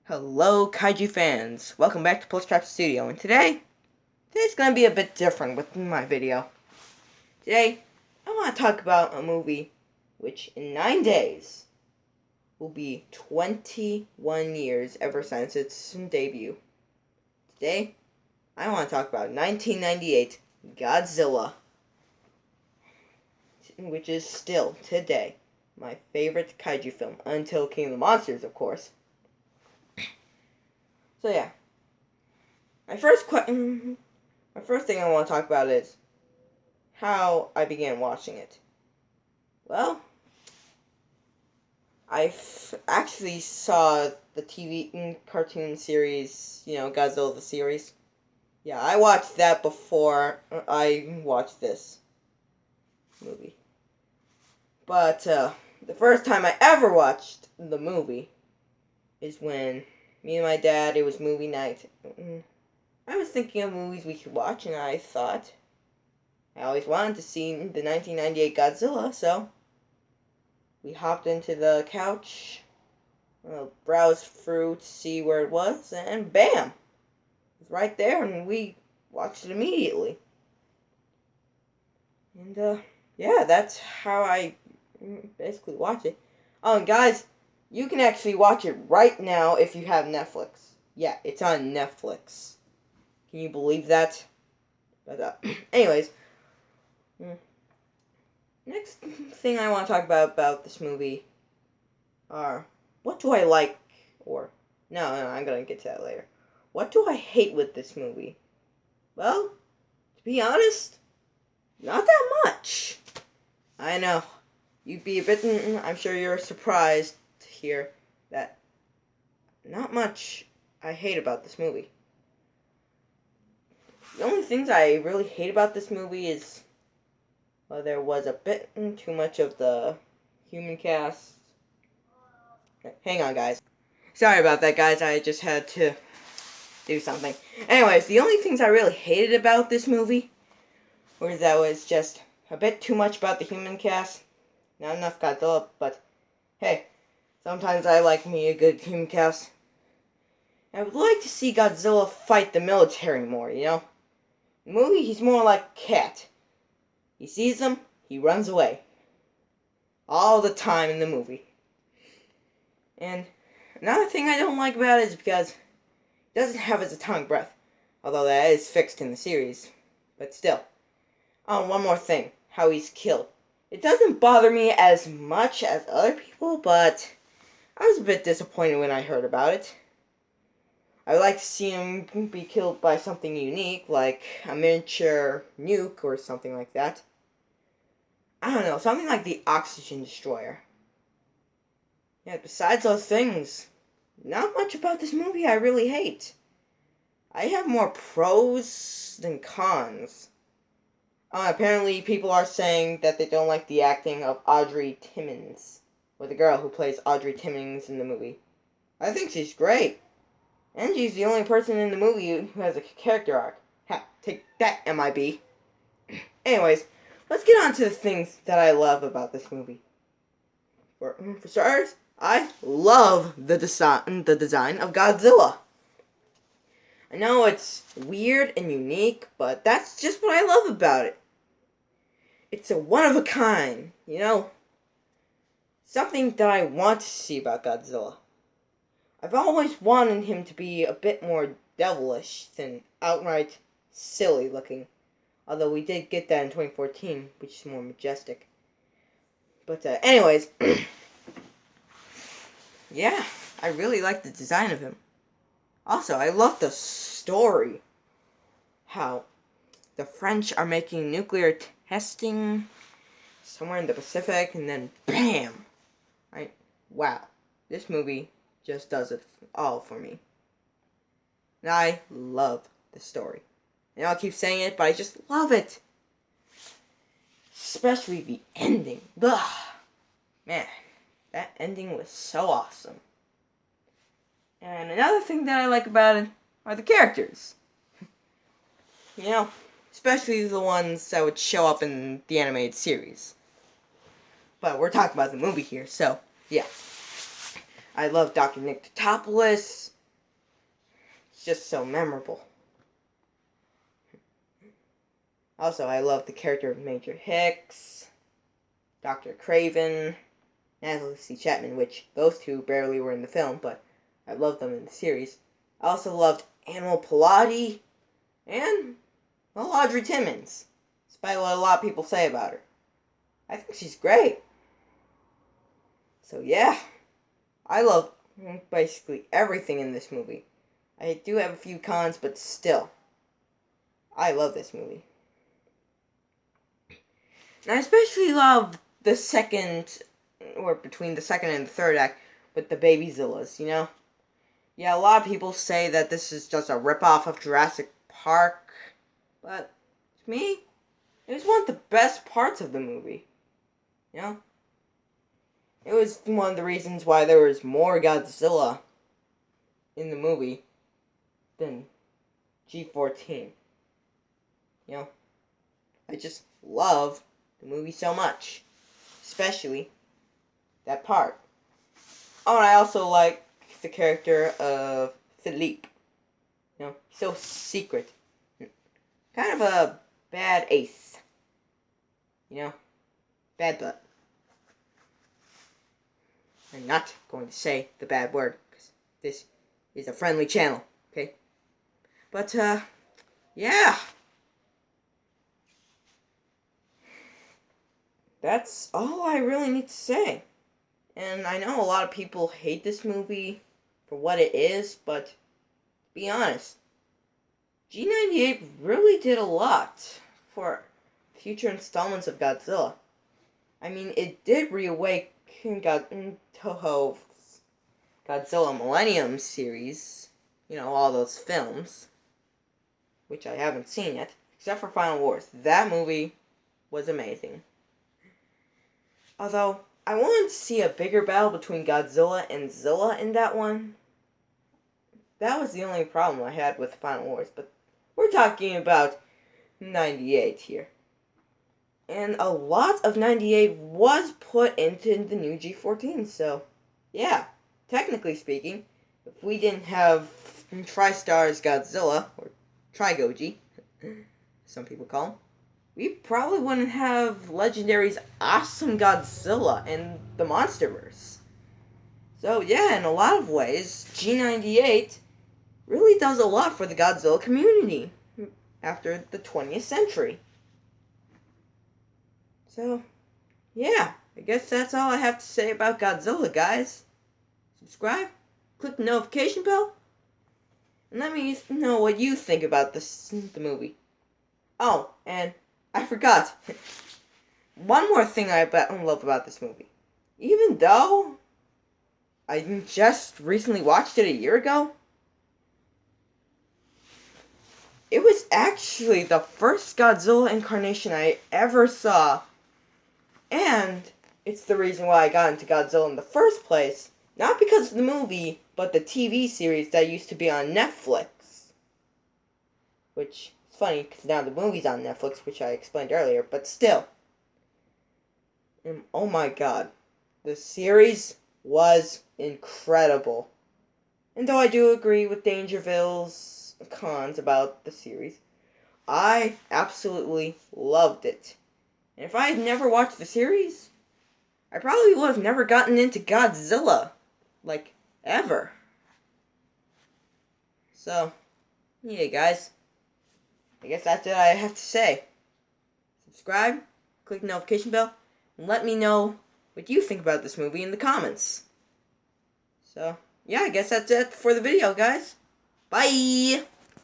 Hello, Kaiju fans. Welcome back to Postcraft Studio, and today's gonna be a bit different with my video. Today, I want to talk about a movie which, in 9 days, will be 21 years ever since its debut. Today, I want to talk about 1998 Godzilla, which is still, today, my favorite kaiju film, until King of the Monsters, of course. So yeah, my first thing I want to talk about is how I began watching it. Well, I actually saw the TV cartoon series, Godzilla the series. Yeah, I watched that before I watched this movie. But the first time I ever watched the movie is when me and my dad, it was movie night. I was thinking of movies we could watch, and I thought I always wanted to see the 1998 Godzilla, so we hopped into the couch, browsed through to see where it was, and bam! It was right there, and we watched it immediately. And, yeah, that's how I basically watch it. Oh, and guys, you can actually watch it right now if you have Netflix. Yeah, it's on Netflix. Can you believe that? But, anyways, next thing I want to talk about this movie are, what do I like, or, no, I'm going to get to that later. What do I hate with this movie? Well, to be honest, not that much. I know, you'd be a bit, I'm sure you're surprised to hear that not much I hate about this movie. The only things I really hate about this movie is, well, there was a bit too much of the human cast. Hang on, guys. Sorry about that, guys. I just had to do something. Anyways, the only things I really hated about this movie was just a bit too much about the human cast. Not enough Godzilla, but hey, sometimes I like me a good human cast. I would like to see Godzilla fight the military more, In the movie, he's more like a cat. He sees them, he runs away. All the time in the movie. And another thing I don't like about it is because he doesn't have his atomic breath. Although that is fixed in the series. But still. Oh, one more thing. How he's killed. It doesn't bother me as much as other people, but I was a bit disappointed when I heard about it. I would like to see him be killed by something unique, like a miniature nuke or something like that. I don't know, something like the oxygen destroyer. Yeah, besides those things, not much about this movie I really hate. I have more pros than cons. Apparently people are saying that they don't like the acting of Audrey Timmons, or the girl who plays Audrey Timmons in the movie. I think she's great. And she's the only person in the movie who has a character arc. Ha, take that, MIB. Anyways, let's get on to the things that I love about this movie. For starters, I love the design of Godzilla. I know it's weird and unique, but that's just what I love about it. It's a one-of-a-kind, Something that I want to see about Godzilla. I've always wanted him to be a bit more devilish than outright silly looking. Although we did get that in 2014, which is more majestic. But anyways, yeah, I really like the design of him. Also, I love the story. How the French are making nuclear testing somewhere in the Pacific, and then BAM! Wow, this movie just does it all for me. And I love the story. And I'll keep saying it, but I just love it. Especially the ending. Ugh. Man, that ending was so awesome. And another thing that I like about it are the characters. Especially the ones that would show up in the animated series. But we're talking about the movie here, so, yeah. I love Dr. Nick Totopoulos, It's just so memorable. Also, I love the character of Major Hicks, Dr. Craven, and Lucy Chapman, which those two barely were in the film, but I loved them in the series. I also loved Animal Pilati and Audrey Timmons, despite what a lot of people say about her. I think she's great. So yeah, I love basically everything in this movie. I do have a few cons, but still, I love this movie. And I especially love the second, or between the second and the third act, with the Baby Zillas, you know? Yeah, a lot of people say that this is just a ripoff of Jurassic Park, but to me, it was one of the best parts of the movie, you know? It was one of the reasons why there was more Godzilla in the movie than G14. You know, I just love the movie so much, especially that part. Oh, and I also like the character of Philippe. You know, so secret. Kind of a bad ace. You know, bad butt. I'm not going to say the bad word, because this is a friendly channel, okay? But, yeah. That's all I really need to say. And I know a lot of people hate this movie for what it is, but to be honest, G98 really did a lot for future installments of Godzilla. I mean, it did reawaken Toho's Godzilla Millennium series, you know, all those films, which I haven't seen yet, except for Final Wars. That movie was amazing. Although, I wanted to see a bigger battle between Godzilla and Zilla in that one. That was the only problem I had with Final Wars, but we're talking about 98 here. And a lot of 98 was put into the new G14, so yeah, technically speaking, if we didn't have TriStar's Godzilla, or Trigoji, some people call him, we probably wouldn't have Legendary's awesome Godzilla and the Monsterverse. So yeah, in a lot of ways, G98 really does a lot for the Godzilla community after the 20th century. So, yeah, I guess that's all I have to say about Godzilla, guys. Subscribe, click the notification bell, and let me know what you think about the movie. Oh, and I forgot. One more thing I love about this movie. Even though I just recently watched it a year ago, it was actually the first Godzilla incarnation I ever saw. And it's the reason why I got into Godzilla in the first place. Not because of the movie, but the TV series that used to be on Netflix. Which is funny, because now the movie's on Netflix, which I explained earlier, but still. And oh my god. The series was incredible. And though I do agree with Dangerville's cons about the series, I absolutely loved it. And if I had never watched the series, I probably would have never gotten into Godzilla. Like, ever. So, yeah, guys. I guess that's it I have to say. Subscribe, click the notification bell, and let me know what you think about this movie in the comments. So, yeah, I guess that's it for the video, guys. Bye!